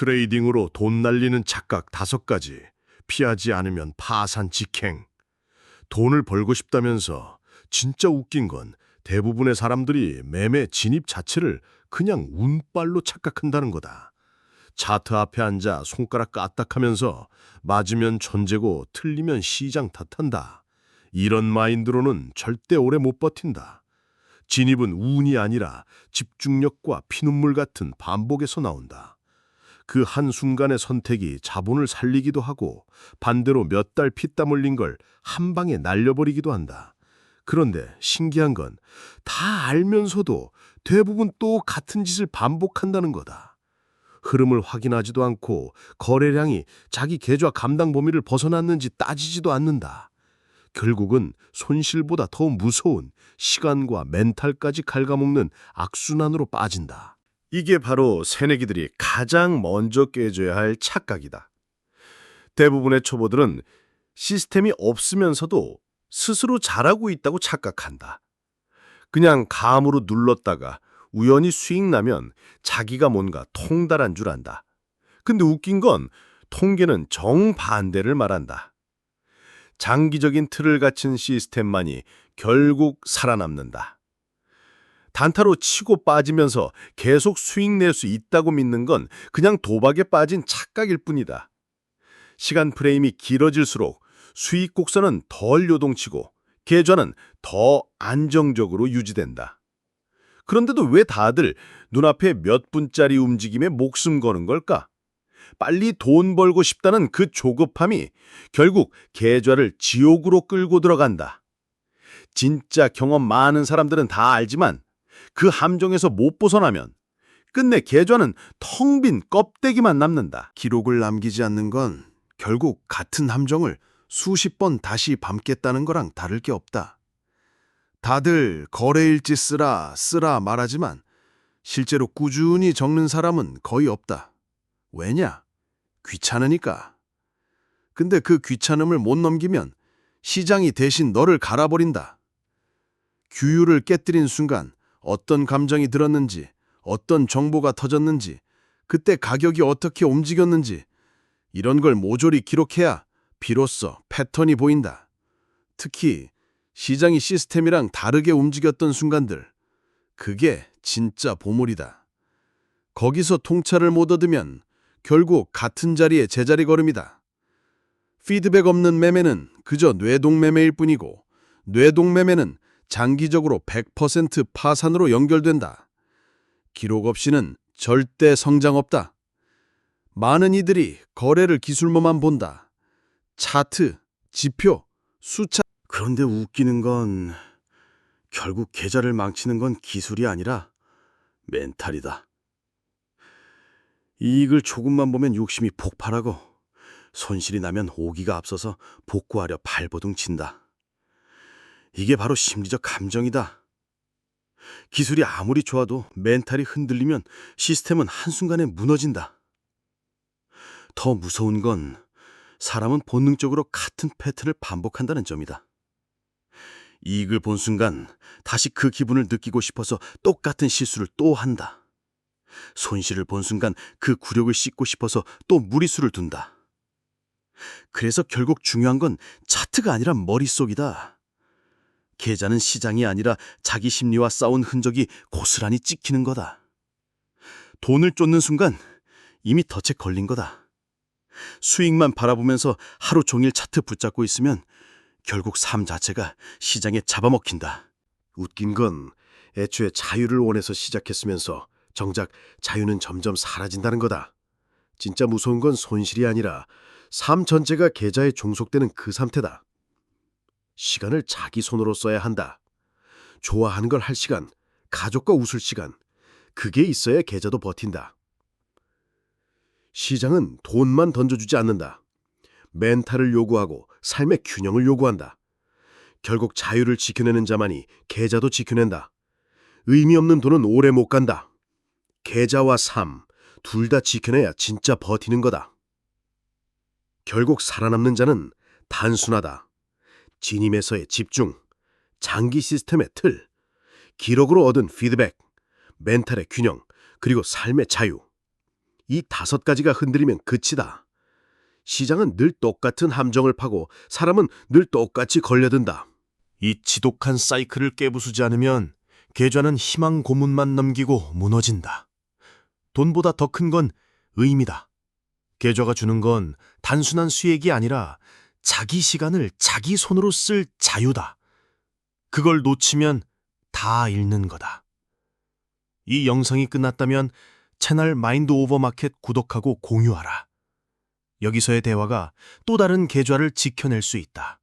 트레이딩으로 돈 날리는 착각 5가지, 피하지 않으면 파산 직행. 돈을 벌고 싶다면서 진짜 웃긴 건 대부분의 사람들이 매매 진입 자체를 그냥 운빨로 착각한다는 거다. 차트 앞에 앉아 손가락 까딱하면서 맞으면 천재고 틀리면 시장 탓한다. 이런 마인드로는 절대 오래 못 버틴다. 진입은 운이 아니라 집중력과 피눈물 같은 반복에서 나온다. 그 한순간의 선택이 자본을 살리기도 하고 반대로 몇 달 피땀 흘린 걸 한 방에 날려버리기도 한다. 그런데 신기한 건 다 알면서도 대부분 또 같은 짓을 반복한다는 거다. 흐름을 확인하지도 않고 거래량이 자기 계좌 감당 범위를 벗어났는지 따지지도 않는다. 결국은 손실보다 더 무서운 시간과 멘탈까지 갉아먹는 악순환으로 빠진다. 이게 바로 새내기들이 가장 먼저 깨줘야 할 착각이다. 대부분의 초보들은 시스템이 없으면서도 스스로 잘하고 있다고 착각한다. 그냥 감으로 눌렀다가 우연히 수익 나면 자기가 뭔가 통달한 줄 안다. 근데 웃긴 건 통계는 정반대를 말한다. 장기적인 틀을 갖춘 시스템만이 결국 살아남는다. 단타로 치고 빠지면서 계속 수익 낼 수 있다고 믿는 건 그냥 도박에 빠진 착각일 뿐이다. 시간 프레임이 길어질수록 수익 곡선은 덜 요동치고 계좌는 더 안정적으로 유지된다. 그런데도 왜 다들 눈앞에 몇 분짜리 움직임에 목숨 거는 걸까? 빨리 돈 벌고 싶다는 그 조급함이 결국 계좌를 지옥으로 끌고 들어간다. 진짜 경험 많은 사람들은 다 알지만 그 함정에서 못 벗어나면 끝내 계좌는 텅 빈 껍데기만 남는다. 기록을 남기지 않는 건 결국 같은 함정을 수십 번 다시 밟겠다는 거랑 다를 게 없다. 다들 거래일지 쓰라 말하지만 실제로 꾸준히 적는 사람은 거의 없다. 왜냐? 귀찮으니까. 근데 그 귀찮음을 못 넘기면 시장이 대신 너를 갈아버린다. 규율을 깨뜨린 순간 어떤 감정이 들었는지, 어떤 정보가 터졌는지, 그때 가격이 어떻게 움직였는지 이런 걸 모조리 기록해야 비로소 패턴이 보인다. 특히 시장이 시스템이랑 다르게 움직였던 순간들, 그게 진짜 보물이다. 거기서 통찰을 못 얻으면 결국 같은 자리에 제자리 걸음이다. 피드백 없는 매매는 그저 뇌동매매일 뿐이고 뇌동매매는 장기적으로 100% 파산으로 연결된다. 기록 없이는 절대 성장 없다. 많은 이들이 거래를 기술로만 본다. 차트, 지표, 숫자. 그런데 웃기는 건 결국 계좌를 망치는 건 기술이 아니라 멘탈이다. 이익을 조금만 보면 욕심이 폭발하고 손실이 나면 오기가 앞서서 복구하려 발버둥 친다. 이게 바로 심리적 감정이다. 기술이 아무리 좋아도 멘탈이 흔들리면 시스템은 한순간에 무너진다. 더 무서운 건 사람은 본능적으로 같은 패턴을 반복한다는 점이다. 이익을 본 순간 다시 그 기분을 느끼고 싶어서 똑같은 실수를 또 한다. 손실을 본 순간 그 굴욕을 씻고 싶어서 또 무리수를 둔다. 그래서 결국 중요한 건 차트가 아니라 머릿속이다. 계좌는 시장이 아니라 자기 심리와 싸운 흔적이 고스란히 찍히는 거다. 돈을 쫓는 순간 이미 덫에 걸린 거다. 수익만 바라보면서 하루 종일 차트 붙잡고 있으면 결국 삶 자체가 시장에 잡아먹힌다. 웃긴 건 애초에 자유를 원해서 시작했으면서 정작 자유는 점점 사라진다는 거다. 진짜 무서운 건 손실이 아니라 삶 전체가 계좌에 종속되는 그 상태다. 시간을 자기 손으로 써야 한다. 좋아하는 걸 할 시간, 가족과 웃을 시간, 그게 있어야 계좌도 버틴다. 시장은 돈만 던져주지 않는다. 멘탈을 요구하고 삶의 균형을 요구한다. 결국 자유를 지켜내는 자만이 계좌도 지켜낸다. 의미 없는 돈은 오래 못 간다. 계좌와 삶, 둘 다 지켜내야 진짜 버티는 거다. 결국 살아남는 자는 단순하다. 진임에서의 집중, 장기 시스템의 틀, 기록으로 얻은 피드백, 멘탈의 균형, 그리고 삶의 자유. 이 5가지가 흔들리면 끝이다. 시장은 늘 똑같은 함정을 파고 사람은 늘 똑같이 걸려든다. 이 지독한 사이클을 깨부수지 않으면 계좌는 희망 고문만 넘기고 무너진다. 돈보다 더 큰 건 의미다. 계좌가 주는 건 단순한 수익이 아니라 자기 시간을 자기 손으로 쓸 자유다. 그걸 놓치면 다 잃는 거다. 이 영상이 끝났다면 채널 마인드 오버 마켓 구독하고 공유하라. 여기서의 대화가 또 다른 계좌를 지켜낼 수 있다.